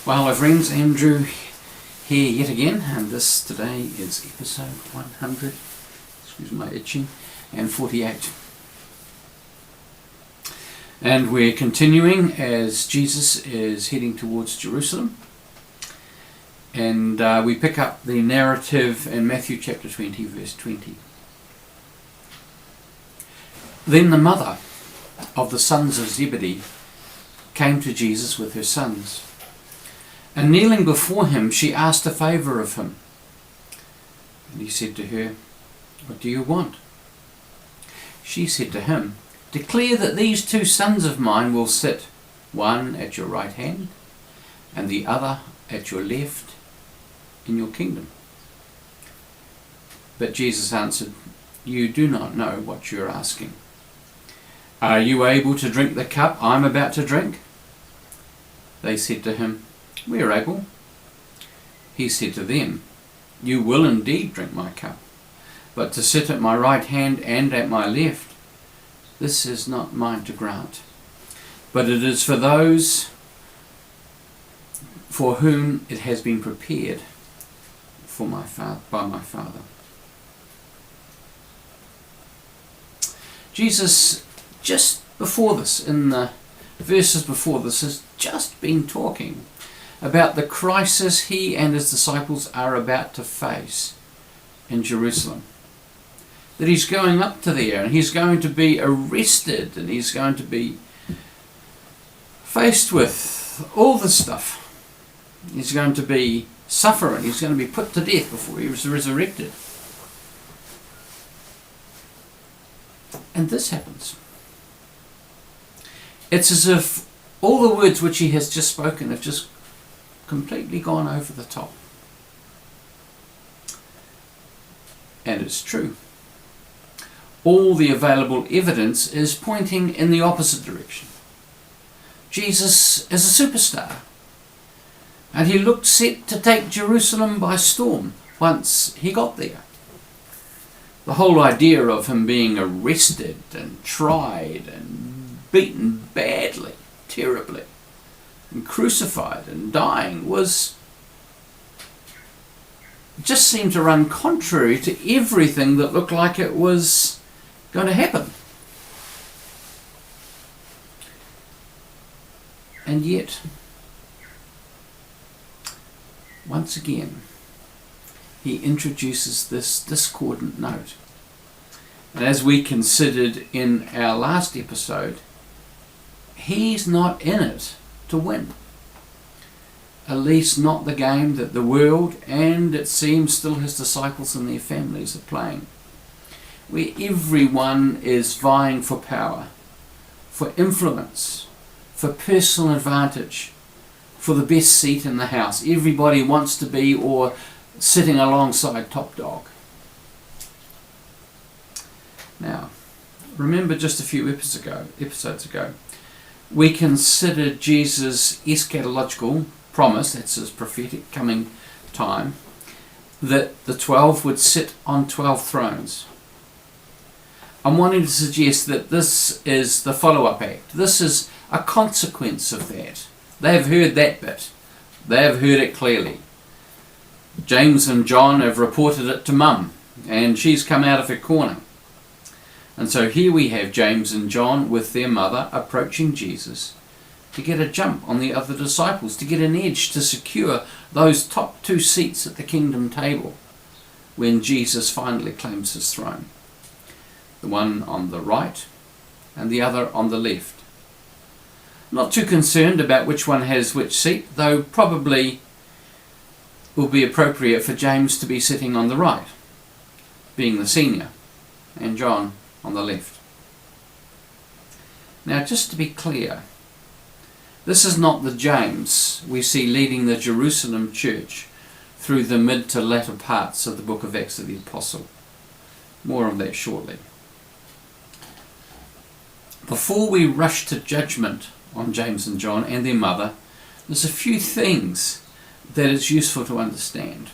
Well, hello friends, Andrew here yet again, and this today is episode 100, excuse my itching, and 48. And we're continuing as Jesus is heading towards Jerusalem, and we pick up the narrative in Matthew chapter 20, verse 20. Then the mother of the sons of Zebedee came to Jesus with her sons. And kneeling before him, she asked a favour of him. And he said to her, "What do you want?" She said to him, "Declare that these two sons of mine will sit, one at your right hand, and the other at your left, in your kingdom." But Jesus answered, "You do not know what you are asking. Are you able to drink the cup I am about to drink?" They said to him, "We are able." He said to them, "You will indeed drink my cup, but to sit at my right hand and at my left, this is not mine to grant, but it is for those for whom it has been prepared by my Father." Jesus, just before this, in the verses before this, has just been talking about the crisis he and his disciples are about to face in Jerusalem. That he's going up to there and he's going to be arrested and he's going to be faced with all this stuff. He's going to be suffering. He's going to be put to death before he was resurrected. And this happens. It's as if all the words which he has just spoken have just completely gone over the top. And it's true. All the available evidence is pointing in the opposite direction. Jesus is a superstar, and he looked set to take Jerusalem by storm once he got there. The whole idea of him being arrested and tried and beaten badly, terribly, and crucified and dying just seemed to run contrary to everything that looked like it was going to happen. And yet, once again, he introduces this discordant note. And as we considered in our last episode, he's not in it to win. At least not the game that the world, and it seems still his disciples and their families, are playing, where everyone is vying for power, for influence, for personal advantage, for the best seat in the house. Everybody wants to be or sitting alongside top dog. Now, remember just a few episodes ago, we considered Jesus' eschatological promise, that's his prophetic coming time, that the 12 would sit on 12 thrones. I'm wanting to suggest that this is the follow-up act. This is a consequence of that. They have heard that bit. They have heard it clearly. James and John have reported it to Mum, and she's come out of her corner. And so here we have James and John with their mother approaching Jesus to get a jump on the other disciples, to get an edge, to secure those top two seats at the kingdom table when Jesus finally claims his throne. The one on the right and the other on the left. Not too concerned about which one has which seat, though probably will be appropriate for James to be sitting on the right, being the senior, and John on the left. Now, just to be clear, this is not the James we see leading the Jerusalem church through the mid to latter parts of the book of Acts of the Apostle. More on that shortly. Before we rush to judgment on James and John and their mother, there's a few things that it's useful to understand.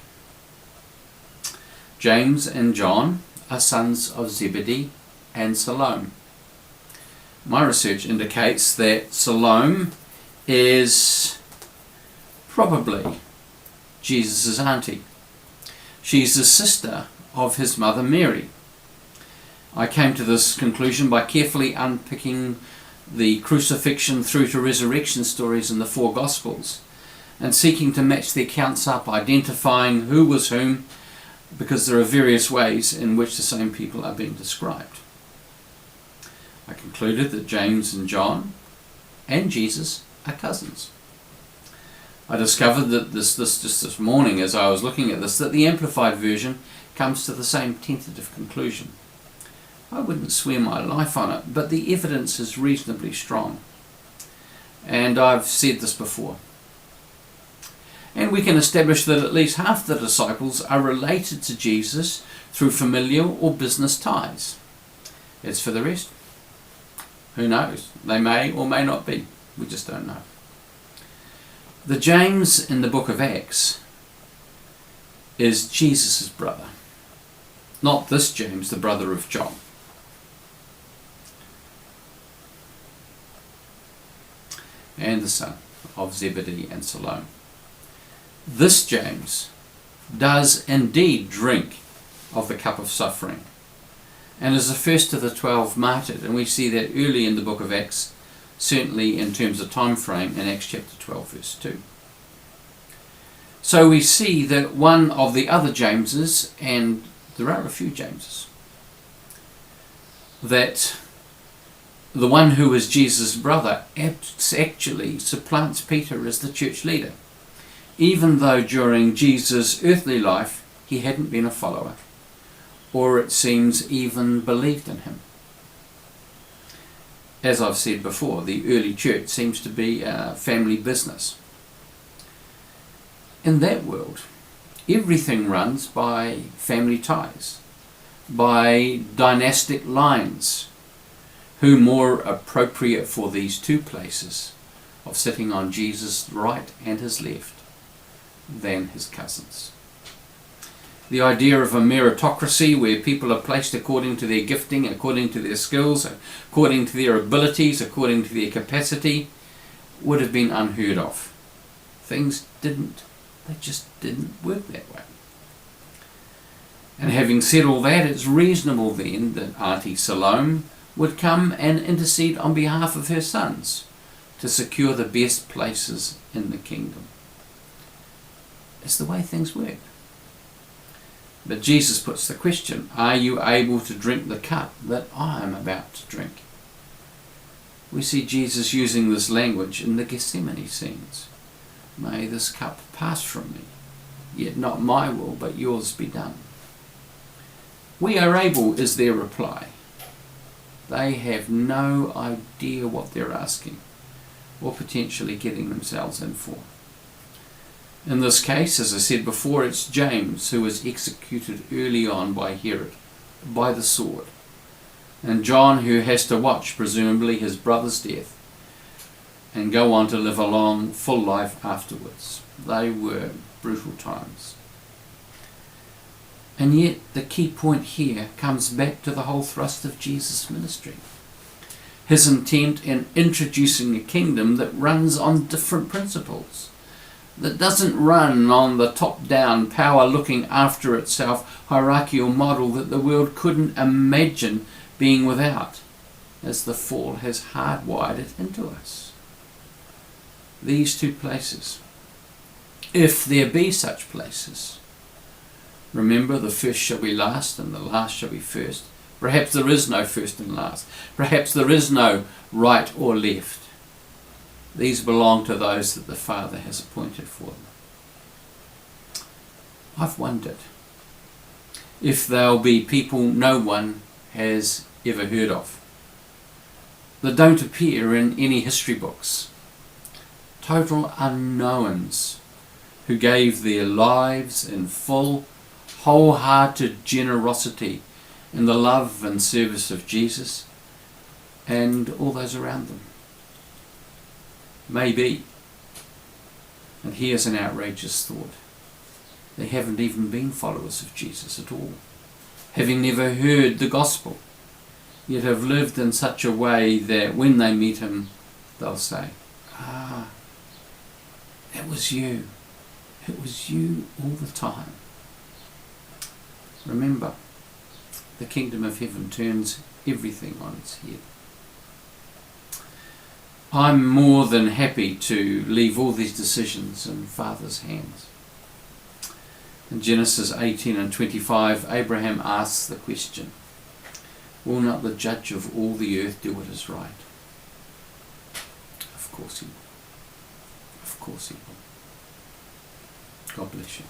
James and John are sons of Zebedee and Salome. My research indicates that Salome is probably Jesus' auntie. She's the sister of his mother Mary. I came to this conclusion by carefully unpicking the crucifixion through to resurrection stories in the four Gospels and seeking to match the accounts up, identifying who was whom, because there are various ways in which the same people are being described. I concluded that James and John and Jesus are cousins. I discovered that this morning as I was looking at this, that the Amplified Version comes to the same tentative conclusion. I wouldn't swear my life on it, but the evidence is reasonably strong. And I've said this before. And we can establish that at least half the disciples are related to Jesus through familial or business ties. As for the rest, who knows? They may or may not be. We just don't know. The James in the book of Acts is Jesus' brother. Not this James, the brother of John. And the son of Zebedee and Salome. This James does indeed drink of the cup of suffering and is the first of the 12 martyred, and we see that early in the book of Acts, certainly in terms of time frame in Acts chapter 12 verse 2. So we see that one of the other Jameses, and there are a few Jameses, that the one who is Jesus' brother actually supplants Peter as the church leader, even though during Jesus' earthly life he hadn't been a follower, or it seems even believed in him. As I've said before, the early church seems to be a family business. In that world, everything runs by family ties, by dynastic lines. Who more appropriate for these two places of sitting on Jesus' right and his left than his cousins? The idea of a meritocracy where people are placed according to their gifting, according to their skills, according to their abilities, according to their capacity, would have been unheard of. They just didn't work that way. And having said all that, it's reasonable then that Auntie Salome would come and intercede on behalf of her sons to secure the best places in the kingdom. It's the way things work. But Jesus puts the question, are you able to drink the cup that I am about to drink? We see Jesus using this language in the Gethsemane scenes. May this cup pass from me, yet not my will, but yours be done. We are able, is their reply. They have no idea what they're asking or potentially getting themselves in for. In this case, as I said before, it's James who was executed early on by Herod, by the sword, and John who has to watch, presumably, his brother's death and go on to live a long, full life afterwards. They were brutal times. And yet the key point here comes back to the whole thrust of Jesus' ministry. His intent in introducing a kingdom that runs on different principles, that doesn't run on the top-down, power looking after itself hierarchical model that the world couldn't imagine being without, as the fall has hardwired it into us. These two places, if there be such places, remember, the first shall be last and the last shall be first. Perhaps there is no first and last. Perhaps there is no right or left. These belong to those that the Father has appointed for them. I've wondered if there'll be people no one has ever heard of, that don't appear in any history books. Total unknowns who gave their lives in full, wholehearted generosity in the love and service of Jesus and all those around them. Maybe, and here's an outrageous thought, they haven't even been followers of Jesus at all, having never heard the gospel, yet have lived in such a way that when they meet him, they'll say, that It was you. It was you all the time. Remember, the kingdom of heaven turns everything on its head. I'm more than happy to leave all these decisions in Father's hands. In Genesis 18 and 25, Abraham asks the question, will not the judge of all the earth do what is right? Of course he will. Of course he will. God bless you.